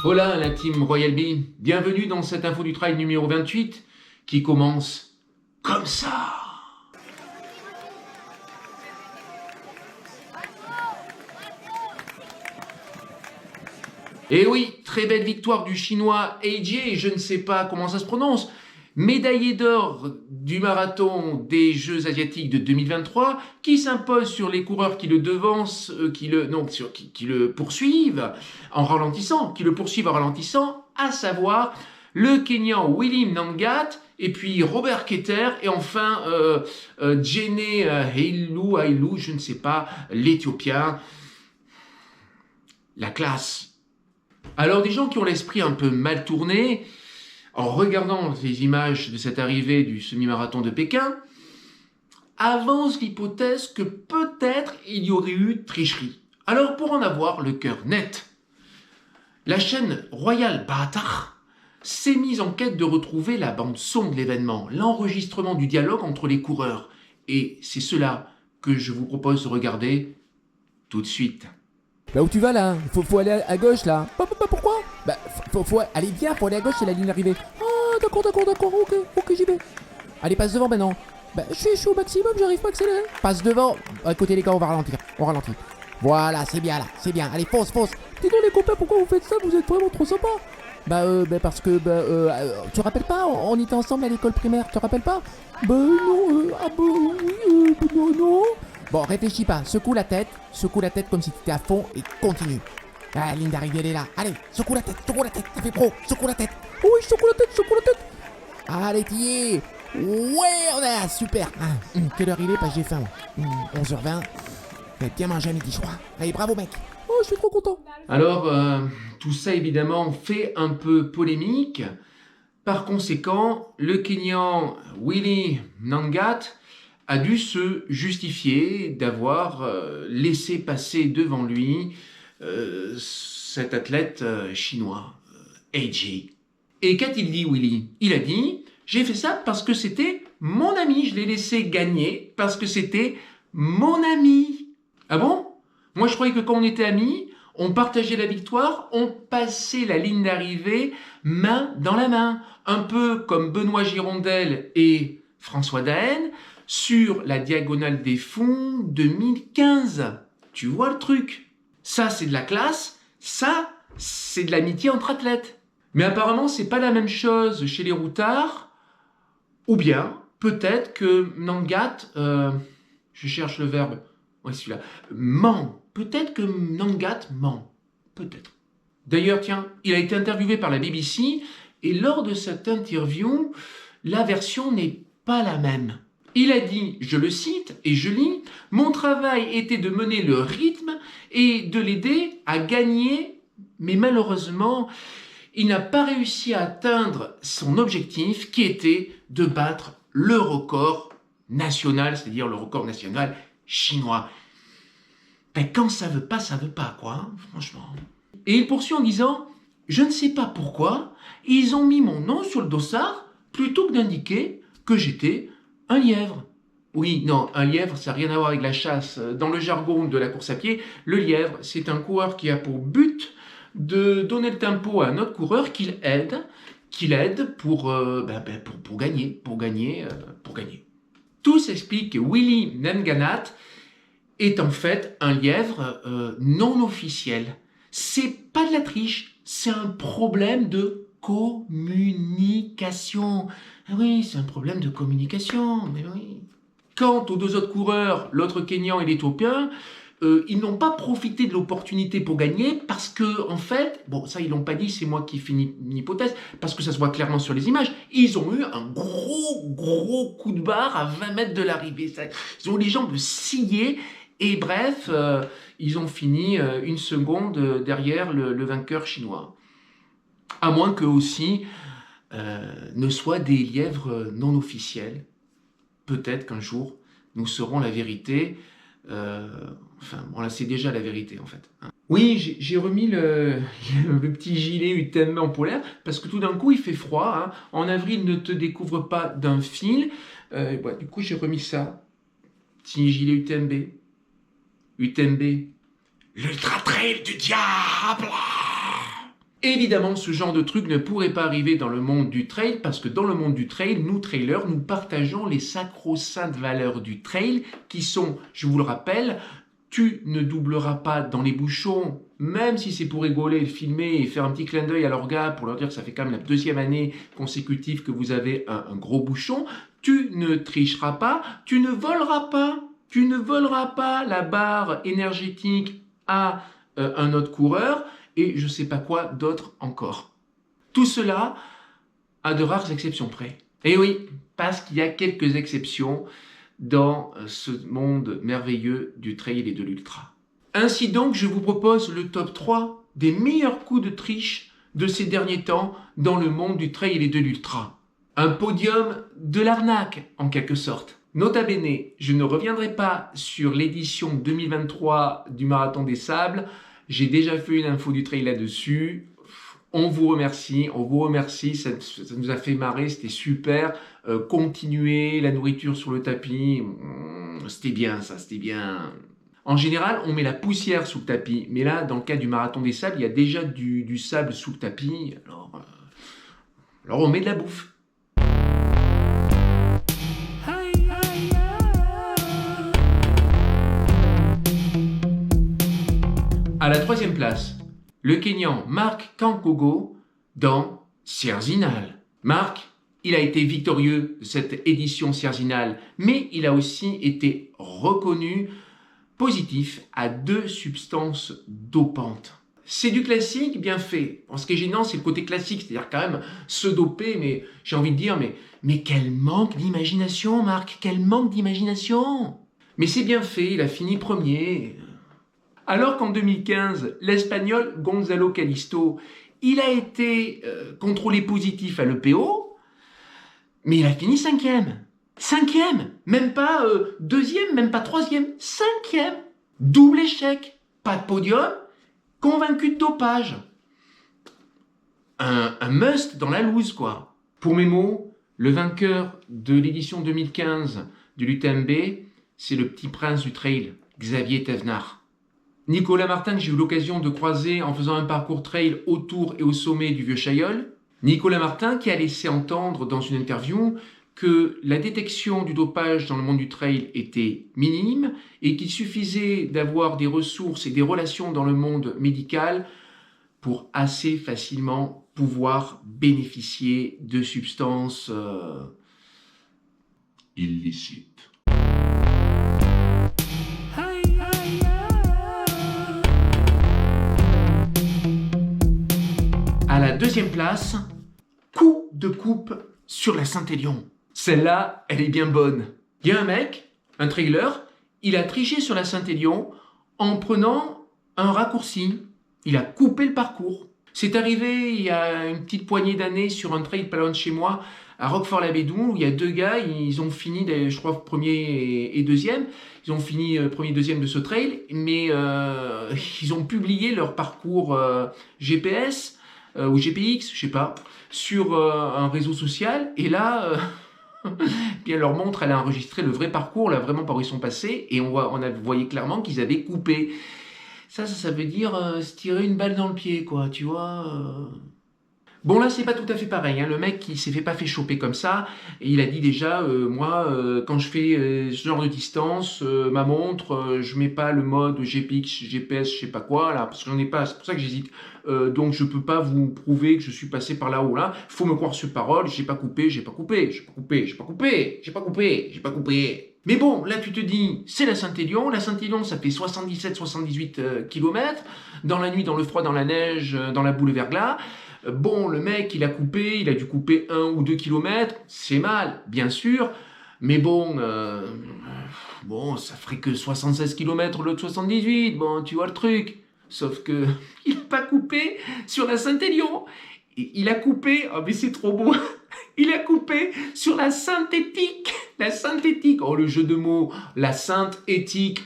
Hola la team Royal Bee, bienvenue dans cette info du trail numéro 28 qui commence comme ça. Et oui, très belle victoire du chinois AJ, je ne sais pas comment ça se prononce, médaillé d'or du marathon des Jeux asiatiques de 2023, qui s'impose sur les coureurs qui le devancent, qui le poursuivent en ralentissant, à savoir le Kenyan Willy Nangat, et puis Robert Keter, et enfin Jene Hailu, je ne sais pas, l'Éthiopien. La classe. Alors des gens qui ont l'esprit un peu mal tourné, en regardant les images de cette arrivée du semi-marathon de Pékin, avancent l'hypothèse que peut-être il y aurait eu tricherie. Alors pour en avoir le cœur net, la chaîne Royal Baatar s'est mise en quête de retrouver la bande-son de l'événement, l'enregistrement du dialogue entre les coureurs. Et c'est cela que je vous propose de regarder tout de suite. Bah où tu vas là? Faut aller à gauche là. Pourquoi? Bah faut aller bien, faut aller à gauche, c'est la ligne d'arrivée. Ah d'accord, ok j'y vais. Allez passe devant maintenant. Bah je suis au maximum, j'arrive pas à accélérer. Passe devant. À côté les gars, on ralentit. Voilà, c'est bien là, c'est bien. Allez fonce. Dis donc les copains, pourquoi vous faites ça? Vous êtes vraiment trop sympas. Parce que tu te rappelles pas, on était ensemble à l'école primaire, tu te rappelles pas? Non, non. Bon, réfléchis pas, secoue la tête comme si tu étais à fond et continue. Ah, la ligne d'arrivée, elle est là. Allez, secoue la tête, ça fait pro, secoue la tête. Oui, je secoue la tête. Allez, t'y es. Ouais, on est là, super. Quelle heure il est? Parce que j'ai faim. 11h20. J'ai bien mangé à midi, je crois. Allez, bravo, mec. Oh, je suis trop content. Alors, tout ça évidemment fait un peu polémique. Par conséquent, le Kenyan Willy Nangat a dû se justifier d'avoir laissé passer devant lui cet athlète chinois, AJ. Et qu'a-t-il dit, Willy? Il a dit « J'ai fait ça parce que c'était mon ami, je l'ai laissé gagner parce que c'était mon ami. » Ah bon? Moi je croyais que quand on était amis, on partageait la victoire, on passait la ligne d'arrivée main dans la main. Un peu comme Benoît Girondel et François Daen sur la Diagonale des Fonds 2015. Tu vois le truc? Ça, c'est de la classe. Ça, c'est de l'amitié entre athlètes. Mais apparemment, c'est pas la même chose chez les routards. Ou bien, peut-être que Nangat, je cherche le verbe, ouais, celui-là, ment. Peut-être que Nangat ment. Peut-être. D'ailleurs, tiens, il a été interviewé par la BBC et lors de cette interview, la version n'est pas la même. Il a dit, je le cite et je lis, « Mon travail était de mener le rythme et de l'aider à gagner, mais malheureusement, il n'a pas réussi à atteindre son objectif qui était de battre le record national, c'est-à-dire le record national chinois. » Ben, quand ça veut pas, quoi, hein, franchement. Et il poursuit en disant, « Je ne sais pas pourquoi, ils ont mis mon nom sur le dossard plutôt que d'indiquer que j'étais un lièvre. » Oui, non, un lièvre, ça n'a rien à voir avec la chasse. Dans le jargon de la course à pied, le lièvre, c'est un coureur qui a pour but de donner le tempo à un autre coureur qu'il aide pour gagner. Tout s'explique que Willy Nanganat est en fait un lièvre non officiel. C'est pas de la triche, c'est un problème de communication. Ah oui, c'est un problème de communication, mais oui. Quant aux deux autres coureurs, l'autre Kenyan et l'Éthiopien, ils n'ont pas profité de l'opportunité pour gagner parce que, en fait, bon, ça ils l'ont pas dit, c'est moi qui fais une hypothèse, parce que ça se voit clairement sur les images, ils ont eu un gros coup de barre à 20 mètres de l'arrivée. Ils ont les jambes sciées et bref, ils ont fini une seconde derrière le vainqueur chinois. À moins qu'eux aussi ne soient des lièvres non officiels. Peut-être qu'un jour, nous saurons la vérité. On la sait déjà la vérité en fait. Oui, j'ai remis le petit gilet UTMB en polaire parce que tout d'un coup il fait froid. Hein. En avril, ne te découvre pas d'un fil. Du coup, j'ai remis ça. Petit gilet UTMB. UTMB. L'ultra trail du diable. Évidemment, ce genre de truc ne pourrait pas arriver dans le monde du trail parce que dans le monde du trail, nous trailers, nous partageons les sacro-saintes valeurs du trail qui sont, je vous le rappelle, tu ne doubleras pas dans les bouchons, même si c'est pour rigoler, filmer et faire un petit clin d'œil à leurs gars pour leur dire que ça fait quand même la 2e année consécutive que vous avez un gros bouchon. Tu ne tricheras pas, tu ne voleras pas. Tu ne voleras pas la barre énergétique à un autre coureur et je ne sais pas quoi d'autre encore. Tout cela à de rares exceptions près. Et oui, parce qu'il y a quelques exceptions dans ce monde merveilleux du trail et de l'ultra. Ainsi donc, je vous propose le top 3 des meilleurs coups de triche de ces derniers temps dans le monde du trail et de l'ultra. Un podium de l'arnaque, en quelque sorte. Nota bene, je ne reviendrai pas sur l'édition 2023 du Marathon des Sables. J'ai déjà fait une info du trail là-dessus. On vous remercie, ça nous a fait marrer, c'était super. Continuez, la nourriture sur le tapis, c'était bien ça, c'était bien. En général, on met la poussière sous le tapis, mais là, dans le cas du Marathon des Sables, il y a déjà du sable sous le tapis, alors on met de la bouffe. À la 3e place, le Kenyan Mark Kankogo dans Sierzinal. Mark, il a été victorieux de cette édition Sierzinal, mais il a aussi été reconnu positif à 2 substances dopantes. C'est du classique bien fait. Ce qui est gênant, c'est le côté classique, c'est-à-dire quand même se doper, mais j'ai envie de dire, mais quel manque d'imagination, Marc, quel manque d'imagination. Mais c'est bien fait, il a fini premier. Alors qu'en 2015, l'Espagnol Gonzalo Calisto, il a été contrôlé positif à l'EPO, mais il a fini 5e. 5e, même pas 2e, même pas 3e, 5e. Double échec, pas de podium, convaincu de dopage. Un must dans la loose, quoi. Pour mes mots, le vainqueur de l'édition 2015 de l'UTMB, c'est le petit prince du trail, Xavier Thévenard. Nicolas Martin, que j'ai eu l'occasion de croiser en faisant un parcours trail autour et au sommet du Vieux Chailleul. Nicolas Martin qui a laissé entendre dans une interview que la détection du dopage dans le monde du trail était minime et qu'il suffisait d'avoir des ressources et des relations dans le monde médical pour assez facilement pouvoir bénéficier de substances illicites. À la 2e place, coup de coupe sur la Saint-Élion. Celle-là, elle est bien bonne. Il y a un mec, un trailer, il a triché sur la Saint-Élion en prenant un raccourci. Il a coupé le parcours. C'est arrivé il y a une petite poignée d'années sur un trail pas loin de chez moi, à Roquefort-la-Bédoux, où il y a 2 gars, ils ont fini, je crois, premier et deuxième. Ils ont fini premier et deuxième de ce trail, mais ils ont publié leur parcours GPS ou GPX, je sais pas, sur un réseau social. Et là, bien leur montre, elle a enregistré le vrai parcours, là vraiment par où ils sont passés, et voyait clairement qu'ils avaient coupé. Ça veut dire se tirer une balle dans le pied, quoi, tu vois. Bon, là, c'est pas tout à fait pareil. Hein. Le mec, il s'est pas fait choper comme ça. Et il a dit déjà, moi, quand je fais ce genre de distance, ma montre, je mets pas le mode GPX, GPS, je sais pas quoi, là, parce que j'en ai pas. C'est pour ça que j'hésite. Donc, je peux pas vous prouver que je suis passé par là ou là. Faut me croire sur parole. J'ai pas coupé. Mais bon, là, tu te dis, c'est la Saint-Élion. La Saint-Élion, ça fait 77-78 km. Dans la nuit, dans le froid, dans la neige, dans la boule de verglas. Bon, le mec, il a dû couper 1 ou 2 kilomètres, c'est mal, bien sûr, mais bon, ça ferait que 76 km l'autre 78, bon, tu vois le truc. Sauf que il n'a pas coupé sur la Saint-Élion, il a coupé, oh mais c'est trop beau, il a coupé sur la synthétique, oh le jeu de mots, la sainte éthique,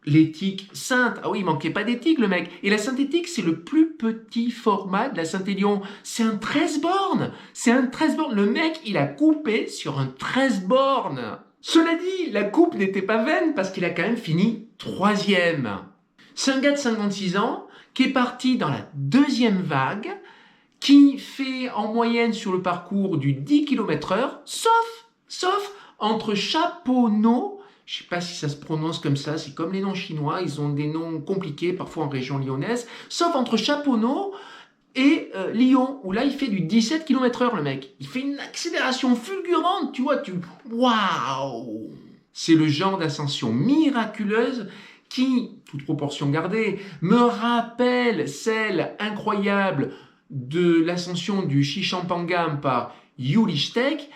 l'éthique sainte. Ah oui, il manquait pas d'éthique, le mec. Et la synthétique, c'est le plus petit format de la Saint-Élion. C'est un 13 bornes. Le mec, il a coupé sur un 13 bornes. Cela dit, la coupe n'était pas vaine parce qu'il a quand même fini 3e. C'est un gars de 56 ans qui est parti dans la 2e vague qui fait en moyenne sur le parcours du 10 km/h, sauf entre Chaponneau, je ne sais pas si ça se prononce comme ça, c'est comme les noms chinois, ils ont des noms compliqués, parfois en région lyonnaise, sauf entre Chaponneau et Lyon, où là il fait du 17 km/h le mec. Il fait une accélération fulgurante, tu vois, waouh! C'est le genre d'ascension miraculeuse qui, toute proportion gardée, me rappelle celle incroyable de l'ascension du Xishuangpangan par Yuli Steck,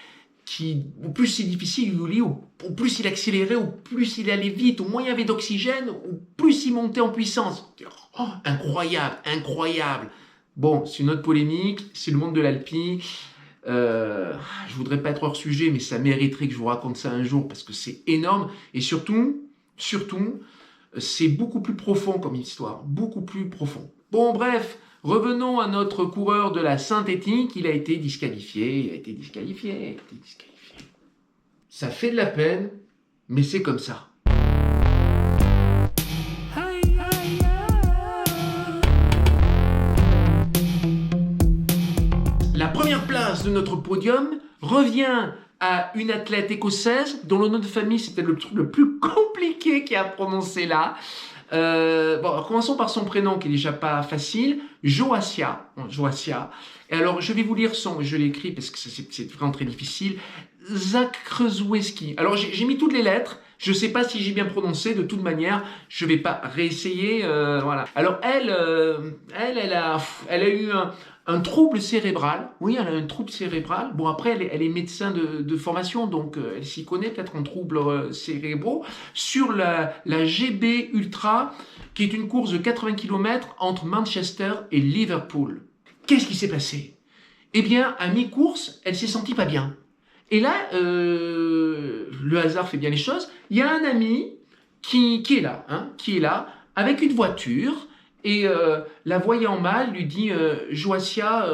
qui, au plus c'est difficile, Yuli, au plus il accélérait, au plus il allait vite, au moins il y avait d'oxygène, au plus il montait en puissance. Oh, incroyable, incroyable. Bon, c'est une autre polémique, c'est le monde de l'alpi. Je voudrais pas être hors sujet, mais ça mériterait que je vous raconte ça un jour parce que c'est énorme et surtout, c'est beaucoup plus profond comme histoire, beaucoup plus profond. Bon, bref, revenons à notre coureur de la synthétique. Il a été disqualifié. Ça fait de la peine, mais c'est comme ça. La première place de notre podium revient à une athlète écossaise dont le nom de famille c'était le truc le plus compliqué qu'il y a à prononcer là. Bon, commençons par son prénom qui est déjà pas facile, Joasia. Et alors je vais vous lire je l'ai écrit parce que c'est vraiment très difficile. Zakrzeweski. Alors j'ai mis toutes les lettres. Je sais pas si j'ai bien prononcé. De toute manière, je vais pas réessayer. Voilà. Alors elle a eu un trouble cérébral. Oui, elle a un trouble cérébral. Bon, après, elle est médecin de formation, donc elle s'y connaît peut-être en troubles cérébraux. Sur la GB Ultra, qui est une course de 80 km entre Manchester et Liverpool. Qu'est-ce qui s'est passé? Eh bien, à mi-course, elle s'est sentie pas bien. Et là, le hasard fait bien les choses. Il y a un ami qui est là, avec une voiture. Et la voyant mal, lui dit Joasia,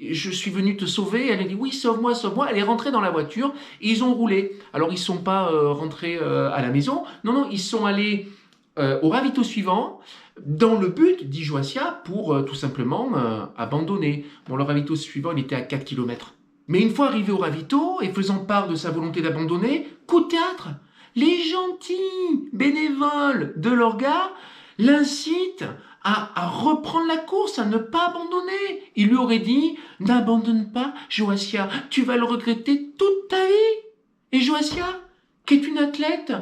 je suis venu te sauver. Elle a dit oui, sauve-moi. Elle est rentrée dans la voiture et ils ont roulé. Alors ils ne sont pas rentrés à la maison. Non, ils sont allés au ravito suivant dans le but, dit Joasia, pour tout simplement abandonner. Bon, le ravito suivant, il était à 4 km. Mais une fois arrivé au ravito et faisant part de sa volonté d'abandonner, coup de théâtre, les gentils bénévoles de l'orga l'incitent à reprendre la course, à ne pas abandonner. Il lui aurait dit « N'abandonne pas, Joasia, tu vas le regretter toute ta vie. » Et Joasia, qui est une athlète,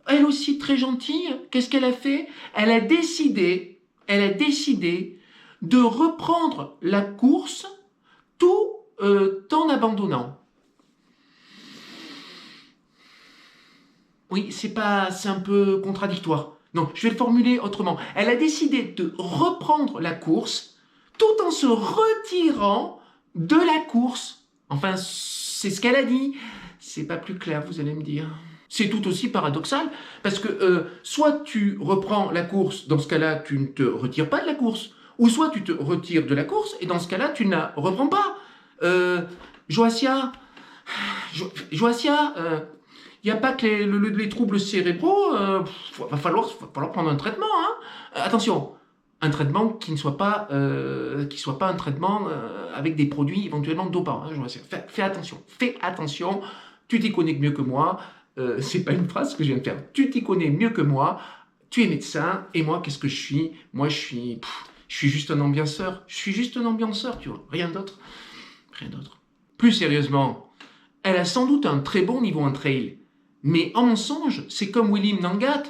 elle aussi très gentille, qu'est-ce qu'elle a fait? Elle a décidé de reprendre la course tout en abandonnant. Oui, c'est un peu contradictoire. Non, je vais le formuler autrement. Elle a décidé de reprendre la course tout en se retirant de la course. Enfin, c'est ce qu'elle a dit. C'est pas plus clair, vous allez me dire. C'est tout aussi paradoxal, parce que soit tu reprends la course, dans ce cas-là, tu ne te retires pas de la course, ou soit tu te retires de la course, et dans ce cas-là, tu ne la reprends pas. Joasia, il n'y a pas que les troubles cérébraux, va falloir prendre un traitement. Attention, un traitement qui ne soit pas, un traitement avec des produits éventuellement dopants. Fais attention, tu t'y connais mieux que moi. C'est pas une phrase que je viens de faire. Tu t'y connais mieux que moi. Tu es médecin et moi, qu'est-ce que je suis? Moi, je suis juste un ambianceur. Tu vois, rien d'autre. Plus sérieusement, elle a sans doute un très bon niveau en trail. Mais en mensonge, c'est comme Willy Nangat.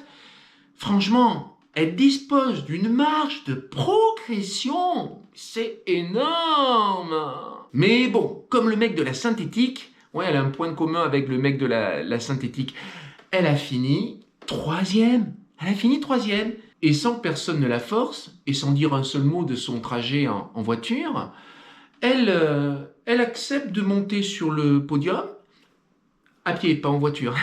Franchement, elle dispose d'une marge de progression. C'est énorme. Mais bon, comme le mec de la synthétique, ouais, elle a un point commun avec le mec de la synthétique. Elle a fini troisième. Et sans que personne ne la force, et sans dire un seul mot de son trajet en voiture, elle accepte de monter sur le podium, à pied, pas en voiture.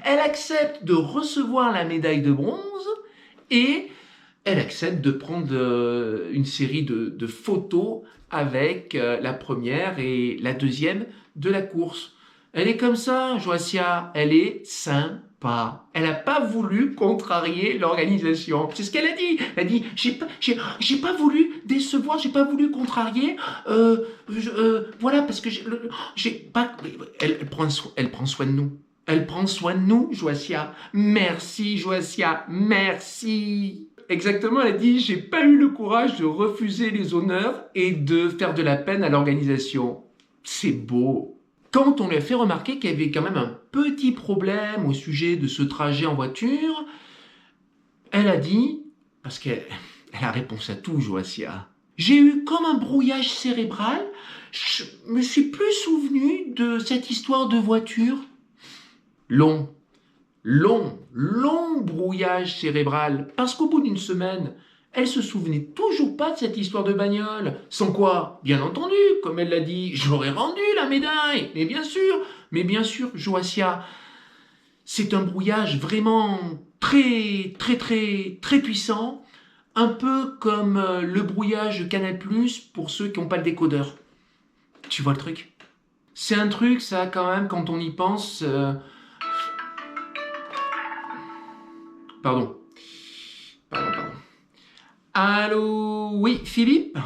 Elle accepte de recevoir la médaille de bronze et elle accepte de prendre une série de photos avec la première et la deuxième de la course. Elle est comme ça, Joasia, elle est sympathique. pas. Elle n'a pas voulu contrarier l'organisation. C'est ce qu'elle a dit. Elle a dit, j'ai pas voulu décevoir, j'ai pas voulu contrarier. Voilà, parce que j'ai pas. Elle prend soin de nous. Elle prend soin de nous, Joacia. Merci, Joacia. Merci. Exactement, elle a dit, j'ai pas eu le courage de refuser les honneurs et de faire de la peine à l'organisation. C'est beau. Quand on lui a fait remarquer qu'il y avait quand même un petit problème au sujet de ce trajet en voiture, elle a dit, parce qu'elle a réponse à tout, Joacia, j'ai eu comme un brouillage cérébral, je me suis plus souvenu de cette histoire de voiture. Long brouillage cérébral, parce qu'au bout d'une semaine, elle se souvenait toujours pas de cette histoire de bagnole. Sans quoi, bien entendu, comme elle l'a dit, j'aurais rendu la médaille. Mais bien sûr, Joacia, c'est un brouillage vraiment très puissant, un peu comme le brouillage Canal+ pour ceux qui n'ont pas le décodeur. Tu vois le truc? C'est un truc, ça, quand même, quand on y pense. Pardon. Allô, oui, Philippe?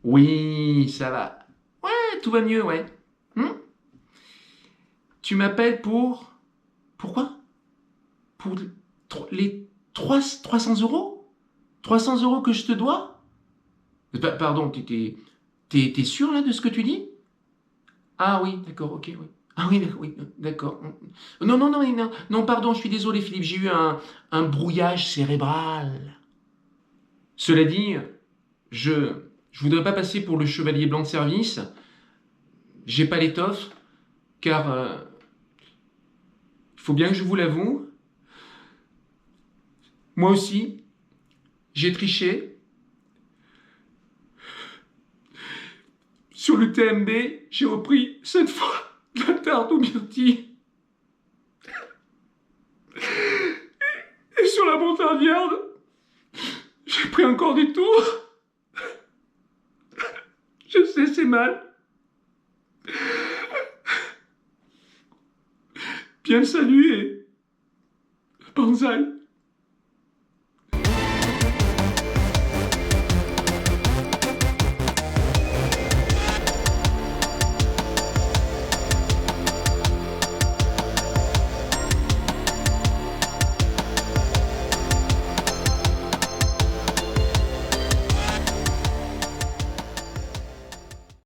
Oui, ça va. Ouais, tout va mieux, ouais. Tu m'appelles pour... Pourquoi? Pour les 300 euros? 300 euros que je te dois? Pardon, t'es sûr, là, de ce que tu dis? Ah oui, d'accord, ok, oui. Ah oui, d'accord. Non, pardon, je suis désolé, Philippe, j'ai eu un brouillage cérébral. Cela dit, je voudrais pas passer pour le chevalier blanc de service. J'ai pas l'étoffe, car il faut bien que je vous l'avoue. Moi aussi, j'ai triché. Sur le TMB, j'ai repris cette fois la tarte aux myrtilles. Et sur la montagnarde, j'ai pris encore des tours. Je sais, c'est mal. Bien le salut et... Banzai.